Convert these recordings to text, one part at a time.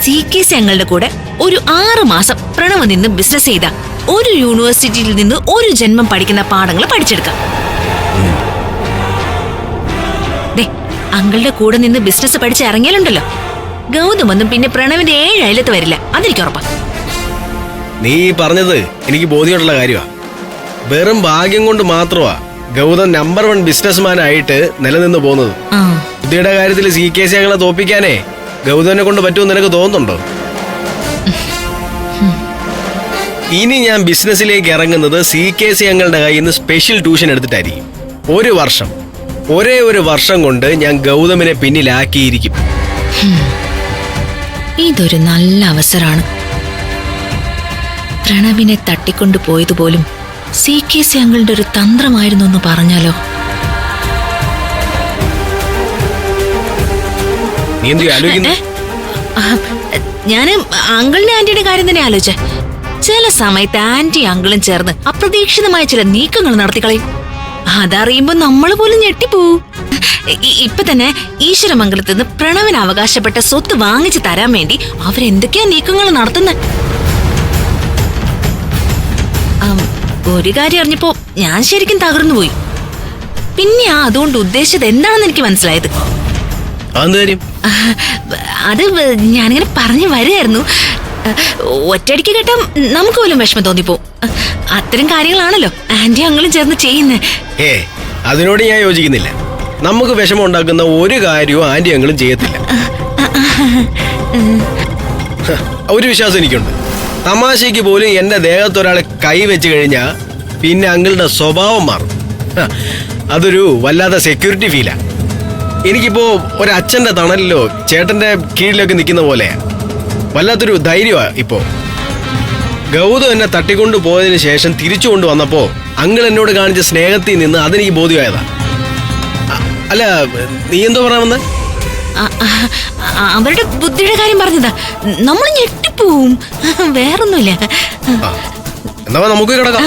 CKC ഞങ്ങളുടെ കൂടെ ഒരു 6 മാസം പ്രണവ് നിന്ന് ബിസിനസ് ചെയ്ത ഒരു യൂണിവേഴ്സിറ്റിയിൽ നിന്ന് ഒരു ജന്മം പഠിക്കുന്ന പാഠങ്ങൾ പഠിച്ചെടുക്കാം. അങ്ങളുടെ കൂടെ നിന്ന് ബിസിനസ് പഠിച്ച് ഇറങ്ങിയാലുണ്ടല്ലോ, ഗൗതമൊന്നും പിന്നെ പ്രണവിന്റെ 7 അയലത്ത് വരില്ല. അതെനിക്ക് ഉറപ്പാ. നീ പറഞ്ഞത് എനിക്ക് ബോധ്യമുള്ള കാര്യമാ. വെറും ഭാഗ്യം കൊണ്ട് മാത്രമാ ഗൗതം നമ്പർ 1 ബിസിനസ്മാൻ ആയിട്ട് നിലനിന്ന് പോകുന്നത്. ബുദ്ധിയുടെ കാര്യത്തിൽ CKC ഞങ്ങളെ തോപ്പിക്കാനേ ഗൗതമിനെ കൊണ്ട് പറ്റുമെന്ന് നിനക്ക് തോന്നുന്നുണ്ടോ? ഇനി ഞാൻ ബിസിനസ്സിലേക്ക് ഇറങ്ങുന്നത് CKC ഞങ്ങളുടെ കയ്യിൽ നിന്ന് സ്പെഷ്യൽ ട്യൂഷൻ എടുത്തിട്ടായിരിക്കും. ഒരേ ഒരു വർഷം കൊണ്ട് ഞാൻ ഗൗതമിനെ പിന്നിലാക്കിയിരിക്കും. ഇതൊരു നല്ല അവസരമാണ്. പ്രണവിനെ തട്ടിക്കൊണ്ടു പോയതുപോലും CKC ഞങ്ങളുടെ ഒരു തന്ത്രമായിരുന്നു എന്ന് പറഞ്ഞാലോ? ഞാന് അങ്കിളിന്റെ ആന്റിയുടെ കാര്യം തന്നെ ആലോചിച്ചേ. ചില സമയത്ത് ആന്റി അങ്കിളും ചേർന്ന് അപ്രതീക്ഷിതമായ ചില നീക്കങ്ങൾ നടത്തിക്കളയും. അതറിയുമ്പോ നമ്മള് പോലും ഞെട്ടിപ്പോവും. ഇപ്പൊ തന്നെ ഈശ്വരമംഗലത്ത് നിന്ന് പ്രണവിന് അവകാശപ്പെട്ട സ്വത്ത് വാങ്ങിച്ചു തരാൻ വേണ്ടി അവരെന്തൊക്കെയാ നീക്കങ്ങൾ നടത്തുന്നത്. ഒരു കാര്യം അറിഞ്ഞപ്പോ ഞാൻ ശരിക്കും തകർന്നുപോയി. പിന്നെ അതുകൊണ്ട് ഉദ്ദേശിച്ചത് എന്താണെന്ന് എനിക്ക് മനസ്സിലായത്. അത് ഞാനിങ്ങനെ പറഞ്ഞു വരികയായിരുന്നു. ഒറ്റയടിക്ക് കേട്ടാ നമുക്ക് പോലും വിഷമം തോന്നിപ്പോ. അത്തരം കാര്യങ്ങളാണല്ലോ ആന്റി അങ്ങളും ചേർന്ന് ചെയ്യുന്നത്. അതിനോട് ഞാൻ യോജിക്കുന്നില്ല. നമുക്ക് വിഷമം ഉണ്ടാക്കുന്ന ഒരു കാര്യവും ആന്റി അങ്ങളും ചെയ്യത്തില്ല. ഒരു വിശ്വാസം എനിക്കുണ്ട്. തമാശയ്ക്ക് പോലും എന്റെ ദേഹത്തൊരാളെ കൈവെച്ച് കഴിഞ്ഞാൽ പിന്നെ അങ്കിളുടെ സ്വഭാവം മാറും. അതൊരു വല്ലാത്ത സെക്യൂരിറ്റി ഫീലാ. എനിക്കിപ്പോ ഒരച്ഛന്റെ തണലിലോ ചേട്ടന്റെ കീഴിലൊക്കെ നിൽക്കുന്ന പോലെയാ. വല്ലാത്തൊരു ധൈര്യമാ ഇപ്പോ. ഗൗതം എന്നെ തട്ടിക്കൊണ്ടു പോയതിനു ശേഷം തിരിച്ചു കൊണ്ടുവന്നപ്പോ അങ്കിൾ എന്നോട് കാണിച്ച സ്നേഹത്തിൽ നിന്ന് അതെനിക്ക് ബോധ്യമായതാ. അല്ല, നീ എന്തോ പറയാമെന്ന്? അവരുടെ ബുദ്ധിയുടെ കാര്യം പറഞ്ഞതാ. നമ്മൾ ഞെട്ടിപ്പോവും, വേറൊന്നുമില്ല. എന്നാ നമുക്ക് കിടക്കാം.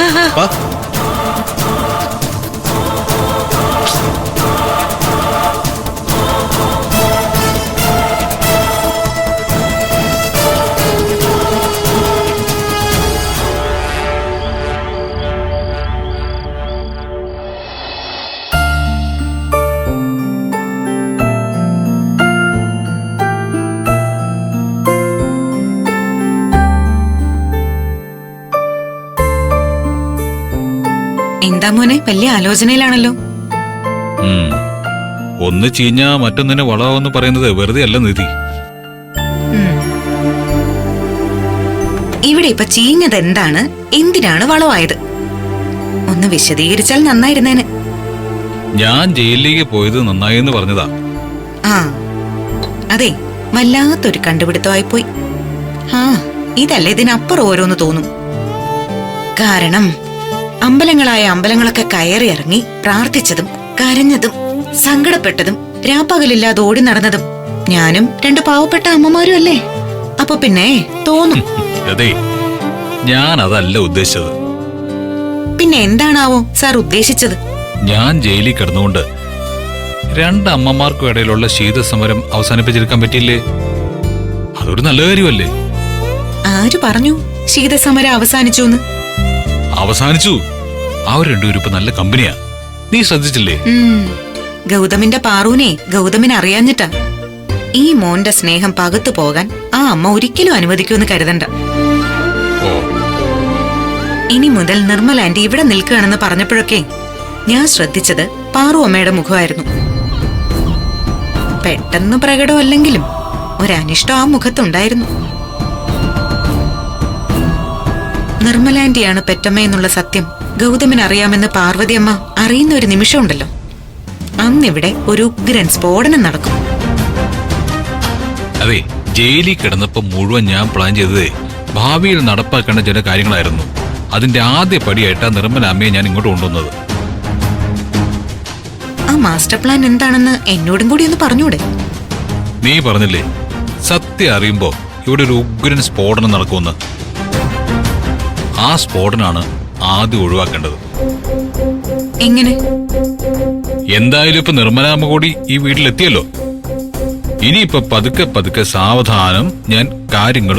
എന്താ മോനെ, വലിയ ആലോചനയിലാണല്ലോ. ഒന്ന് ചീഞ്ഞാ മറ്റൊന്നിനെ വളമാവെന്ന് പറയുന്നത് വെറുതെ അല്ല നിധി. ഇവിടെ ഇപ്പൊ ചീഞ്ഞത് എന്താണ്, എന്തിനാണ് വളമായത്? ഒന്ന് വിശദീകരിച്ചാൽ നന്നായിരുന്നേനെ. ഞാൻ ജയിലിലേക്ക് പോയത് നന്നായെന്ന് പറഞ്ഞതാ. അതെ, വല്ലാത്തൊരു കണ്ടുപിടുത്തമായി പോയി. ഇതല്ല, ഇതിനപ്പുറം ഓരോന്ന് തോന്നും. കാരണം അമ്പലങ്ങളായ അമ്പലങ്ങളൊക്കെ കയറി ഇറങ്ങി പ്രാർത്ഥിച്ചതും കരഞ്ഞതും സങ്കടപ്പെട്ടതും രാപ്പകലില്ലാതെ ഓടി നടന്നതും ഞാനും 2 പാവപ്പെട്ട അമ്മമാരും അല്ലേ. അപ്പൊ പിന്നെ തോന്നും. അതെ, ഞാൻ അതല്ല ഉദ്ദേശിച്ചത്. പിന്നെ എന്താണാവോ സാർ ഉദ്ദേശിച്ചത്? ഞാൻ ജയിലിൽ കിടന്നുകൊണ്ട് 2 അമ്മമാർക്കും ഇടയിലുള്ള ശീതസമരം അവസാനിപ്പിച്ചെടുക്കാൻ പറ്റിയില്ലേ? അതൊരു നല്ല കാര്യമല്ലേ? ആര് പറഞ്ഞു ശീതസമരം അവസാനിച്ചു? അവസാനിച്ചു. അവർ രണ്ടുപേരും ഇപ്പൊ നല്ല കമ്പനിയാ. നീ ശ്രദ്ധിച്ചില്ലേ? ഗൗതമിന്റെ പാറൂനെ ഗൗതമിന് അറിയാഞ്ഞിട്ടാ. ഈ മോന്റെ സ്നേഹം പകുത്തു പോകാൻ ആ അമ്മ ഒരിക്കലും അനുവദിക്കുമെന്ന് കരുതണ്ട. ഇനി മുതൽ നിർമ്മല ആന്റി ഇവിടെ നിൽക്കുകയാണെന്ന് പറഞ്ഞപ്പോഴൊക്കെ ഞാൻ ശ്രദ്ധിച്ചത് പാറു അമ്മയുടെ മുഖമായിരുന്നു. പെട്ടെന്ന് പ്രകടമല്ലെങ്കിലും ഒരനിഷ്ടം ആ മുഖത്തുണ്ടായിരുന്നു. നിർമ്മല ആന്റിയാണ് പെറ്റമ്മയെന്നുള്ള സത്യം ഗൗതമിന് അറിയാമെന്ന് പാർവതി അമ്മ അറിയുന്ന ഒരു നിമിഷമുണ്ടല്ലോ, അന്നിവിടെ ഒരു ഉഗ്രൻ സ്ഫോടനം നടക്കും. അതെ, ജയിലിൽ കിടന്നപ്പോ മുഴുവൻ ഞാൻ പ്ലാൻ ചെയ്തത് ഭാവിയിൽ നടപ്പാക്കേണ്ട ചില കാര്യങ്ങളായിരുന്നു. അതിന്റെ ആദ്യ പടിയായിട്ടാ നിർമ്മല അമ്മയെ ഞാൻ ഇങ്ങോട്ട് കൊണ്ടുവന്നത്. ആ മാസ്റ്റർ പ്ലാൻ എന്താണെന്ന് എന്നോടും കൂടി ഒന്ന് പറഞ്ഞൂടെ? നീ പറഞ്ഞില്ലേ സത്യം അറിയുമ്പോ ഇവിടെ ഒരു ഉഗ്രൻ സ്ഫോടനം നടക്കുമെന്ന്. ആ സ്ഫോടനാണ് ആദ്യം ഒഴിവാക്കേണ്ടത്. എങ്ങനെ? എന്തായാലും ഇപ്പൊ നിർമ്മലാമ്മ കൂടി ഈ വീട്ടിലെത്തിയല്ലോ. ഇനിയിപ്പൊ പതുക്കെ പതുക്കെ സാവധാനം ഞാൻ കാര്യങ്ങൾ